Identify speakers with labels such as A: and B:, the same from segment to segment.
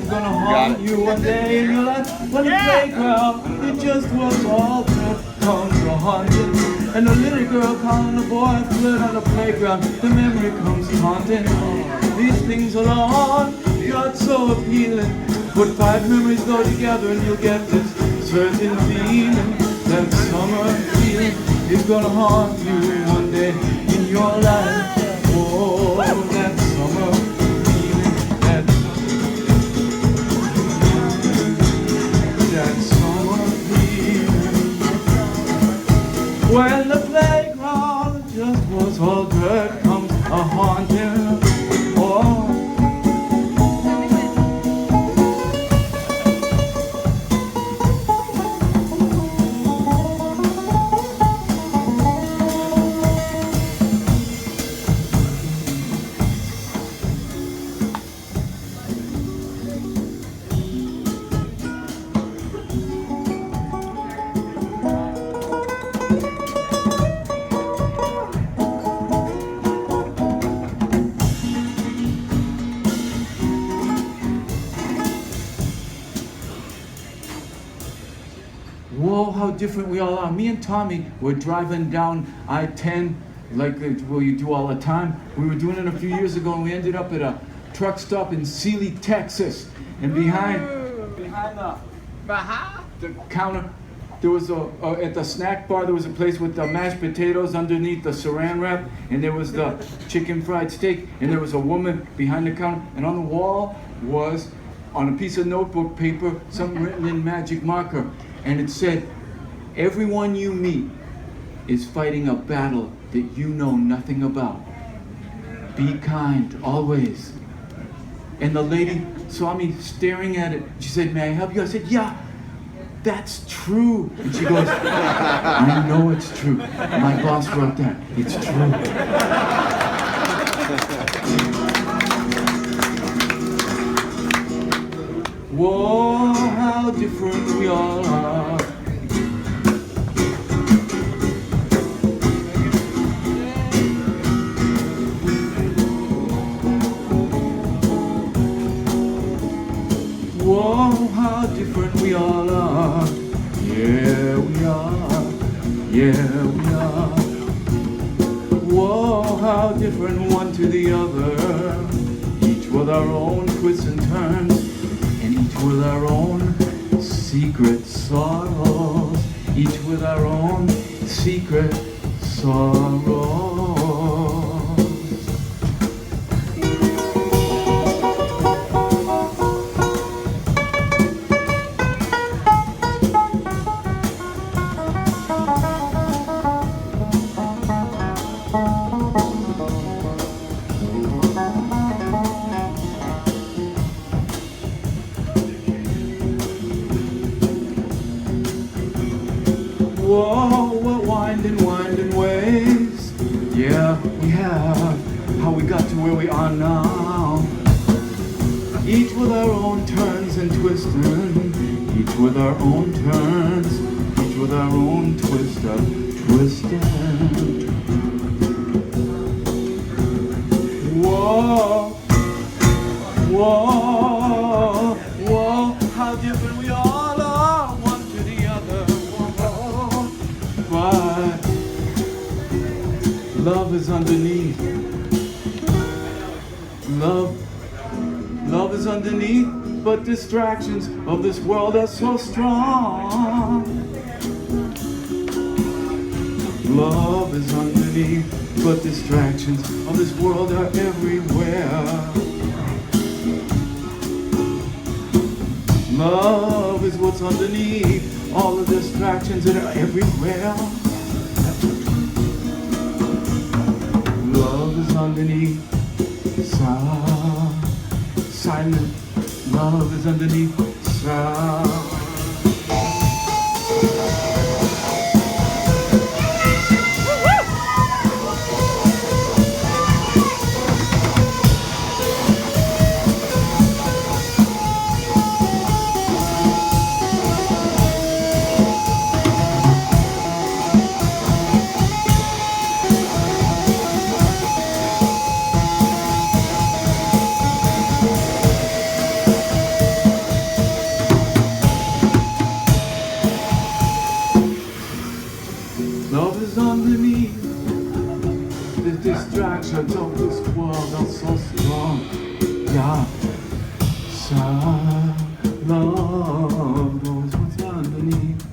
A: gonna haunt you one day in your life. When the playground, it just was all good. Comes a haunting, and a little girl calling a boy flirt on the playground. The memory comes haunting. These things alone, you're so appealing. Put 5 memories go together and you'll get this certain feeling. That summer feeling is gonna haunt you one day in your life. Oh, that summer feeling, that summer feeling. When the playground just was all dirt, comes a haunting. Oh. Whoa, how different we all are. Me and Tommy were driving down I-10 like well, you do all the time. We were doing it a few years ago and we ended up at a truck stop in Sealy, Texas. And behind the counter, there was at the snack bar, there was a place with the mashed potatoes underneath the saran wrap, and there was the chicken fried steak, and there was a woman behind the counter, and on the wall was, on a piece of notebook paper, something written in magic marker, and it said, "Everyone you meet is fighting a battle that you know nothing about. Be kind, always." And the lady saw me staring at it. She said, "May I help you?" I said, "Yeah, that's true." And she goes, "I know it's true. My boss wrote that. It's true." Whoa, how different we all are. Whoa, how different we all are. Yeah, we are. Yeah, we are. Whoa, how different one to the other. Each with our own twists and turns, and each with our own secret sorrows. Each with our own secret sorrows. Whoa, what winding ways. Yeah, we have. How we got to where we are now. Each with our own turns and twisting. Each with our own turns. Each with our own twisting. Whoa, whoa, whoa, how different we all are, one to the other. Whoa, but love is underneath. Love is underneath, but distractions of this world are so strong. Love is underneath, but distractions of this world are everywhere. Love is what's underneath all the distractions that are everywhere. Love is underneath silent. Love is underneath sound. outside, love knows what's underneath.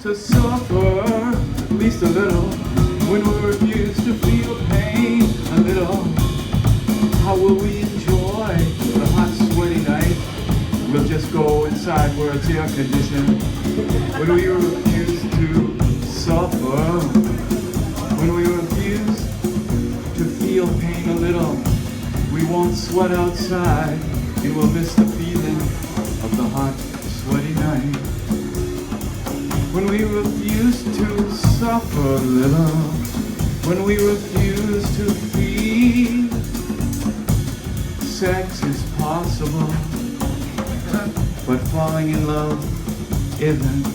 A: To suffer, at least a little, when we refuse to feel pain a little, how will we enjoy the hot sweaty night? We'll just go inside where it's air conditioned. When we refuse to suffer, when we refuse to feel pain a little, we won't sweat outside and we'll miss the feeling of the hot sweaty night. When we refuse to suffer a little, when we refuse to feel, sex is possible, but falling in love isn't.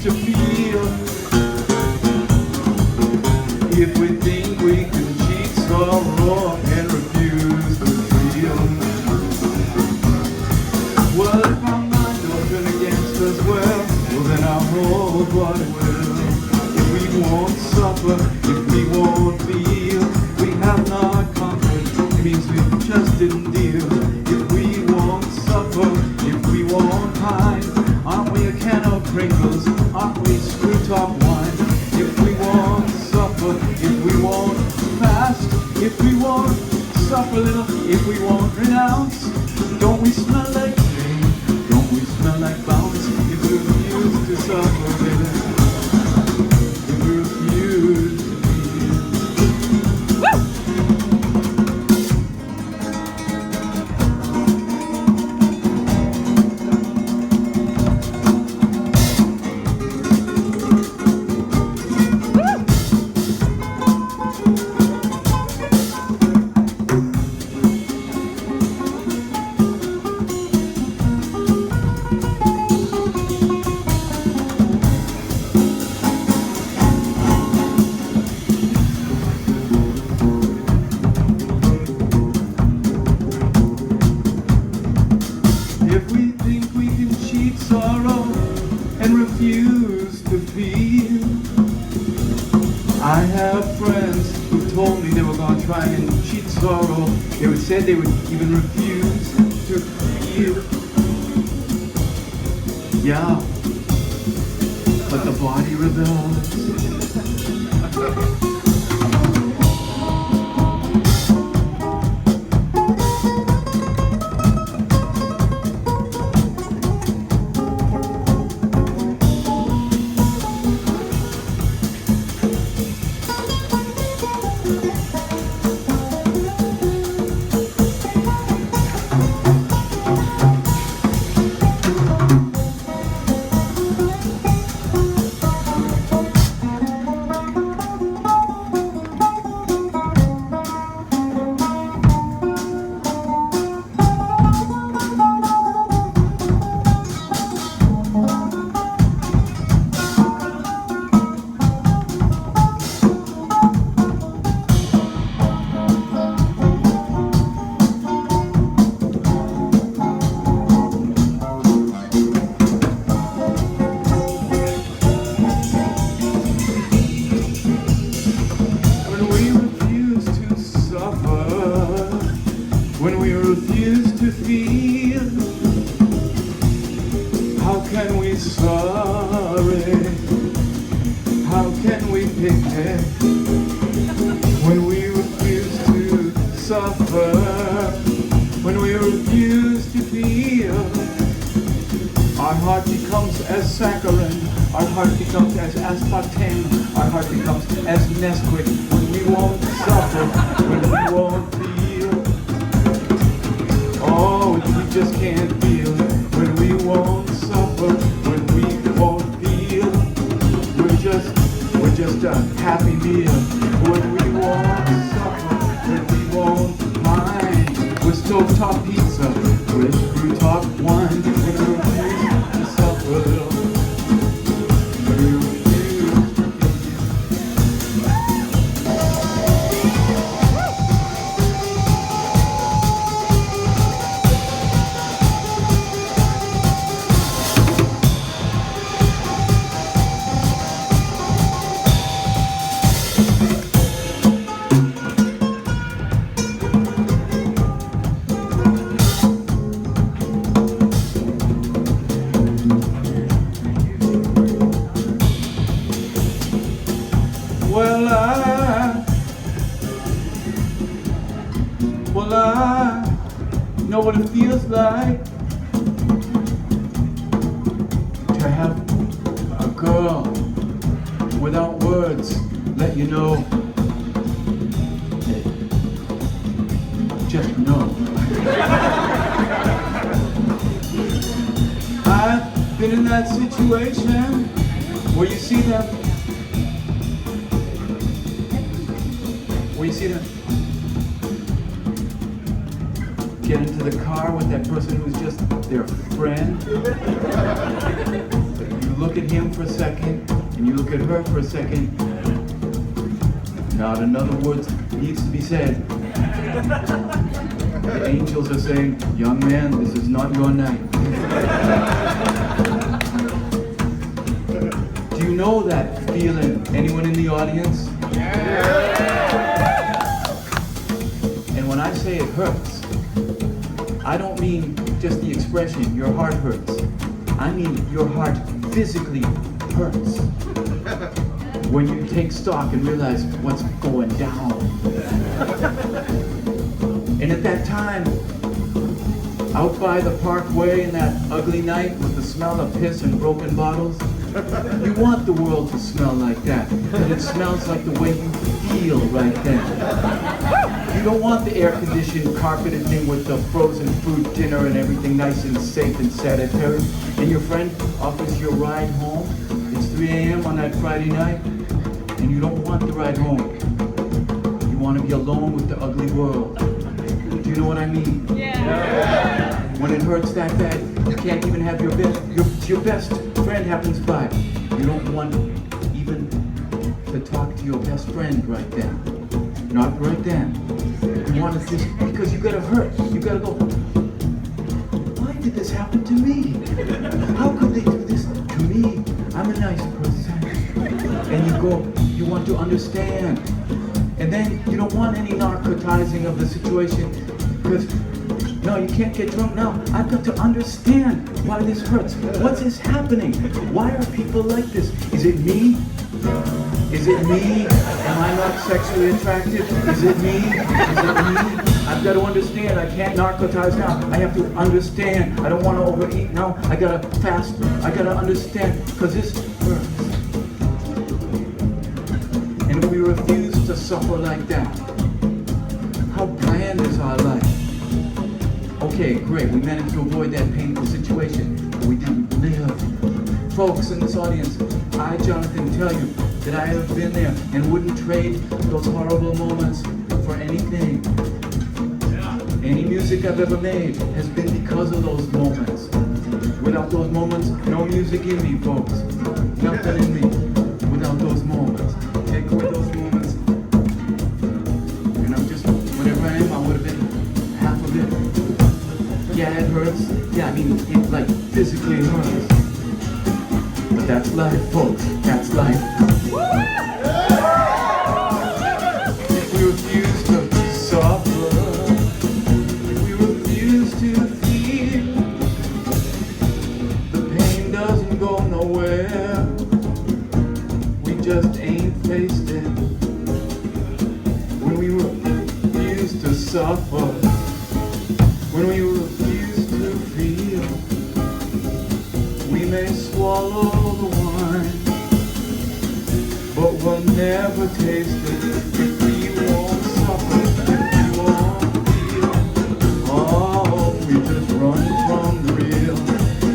A: To feel, if we think we can cheat sorrow and refuse to feel, well, if our mind will turn against us, well then I'll hold what it will. If we won't suffer, if we won't feel, we have not conquered, it means we just didn't deal. If we won't suffer, if we won't pine, aren't we a can of Pringles? Aren't we screw-top wine? If we won't suffer, if we won't fast, if we won't suffer a little, if we won't renounce, don't we smell like pain? Don't we smell like bounce? If we refuse to suffer, baby, if we refuse to feel. Woo! If we think we can cheat sorrow and refuse to feel, I have friends who told me they were going to try and cheat sorrow. They would say they would even refuse to feel. Yeah, but the body rebels. when we refuse to feel, how can we sorry? How can we pity when we refuse to suffer? When we refuse to feel, our heart becomes as saccharin, our heart becomes as aspartame, our heart becomes as Nesquik. When we won't suffer, when we won't feel, oh, we just can't feel. When we won't suffer, when we won't feel, we're just a happy meal. When we won't suffer, when we won't mind, we're stovetop pizza with rooftop wine. When we refuse to suffer, when we refuse to Well, I know what it feels like to have a girl without words let you know, hey, just know. I've been in that situation where you see them, get into the car with that person who's just their friend. You look at him for a second, and you look at her for a second. Not another word needs to be said. The angels are saying, young man, this is not your night. Do you know that feeling? Anyone in the audience? And when I say it hurts, I don't mean just the expression, your heart hurts. I mean your heart physically hurts. When you take stock and realize what's going down. And at that time, out by the parkway in that ugly night with the smell of piss and broken bottles, you want the world to smell like that. And it smells like the way you feel right then. You don't want the air-conditioned, carpeted thing with the frozen food dinner and everything nice and safe and sanitary. And your friend offers you a ride home. It's 3 a.m. on that Friday night, and you don't want the ride home. You want to be alone with the ugly world. Do you know what I mean? Yeah. When it hurts that bad, you can't even have your best friend happens by. You don't want even to talk to your best friend right then. Not right then. You want to just, because you gotta hurt. You gotta go, why did this happen to me? How could they do this to me? I'm a nice person. And you want to understand. And then you don't want any narcotizing of the situation, because no, you can't get drunk now. I've got to understand why this hurts. What is happening? Why are people like this? Is it me? Is it me? Am I not sexually attractive? Is it me? Is it me? I've got to understand. I can't narcotize now. I have to understand. I don't want to overeat now. I got to fast. I got to understand, because this hurts. And if we refuse to suffer like that, how bland is our life? Okay, great, we managed to avoid that painful situation, but we didn't live. Folks in this audience, I, Jonathan, tell you that I have been there and wouldn't trade those horrible moments for anything. Any music I've ever made has been because of those moments. Without those moments, no music in me, folks. Nothing in me without those moments. Take away those moments, and I'm just, whatever I am, I would have been half of it. Yeah, it hurts. Yeah, I mean, it like physically hurts. But that's life, folks. That's life. If we refuse to suffer, suffer, when we refuse to feel, we may swallow the wine, but we'll never taste it if we won't suffer, if we won't feel. Oh, we just run from the real.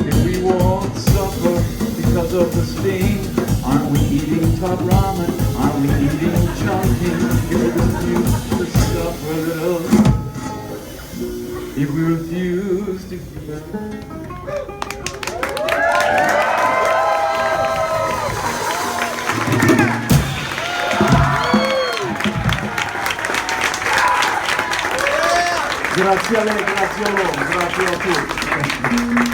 A: If we won't suffer because of the sting, aren't we eating top ramen? Aren't we eating chunky? If we refuse to suffer, if we refuse to feel. Grazie a lei, grazie a loro, grazie a tutti.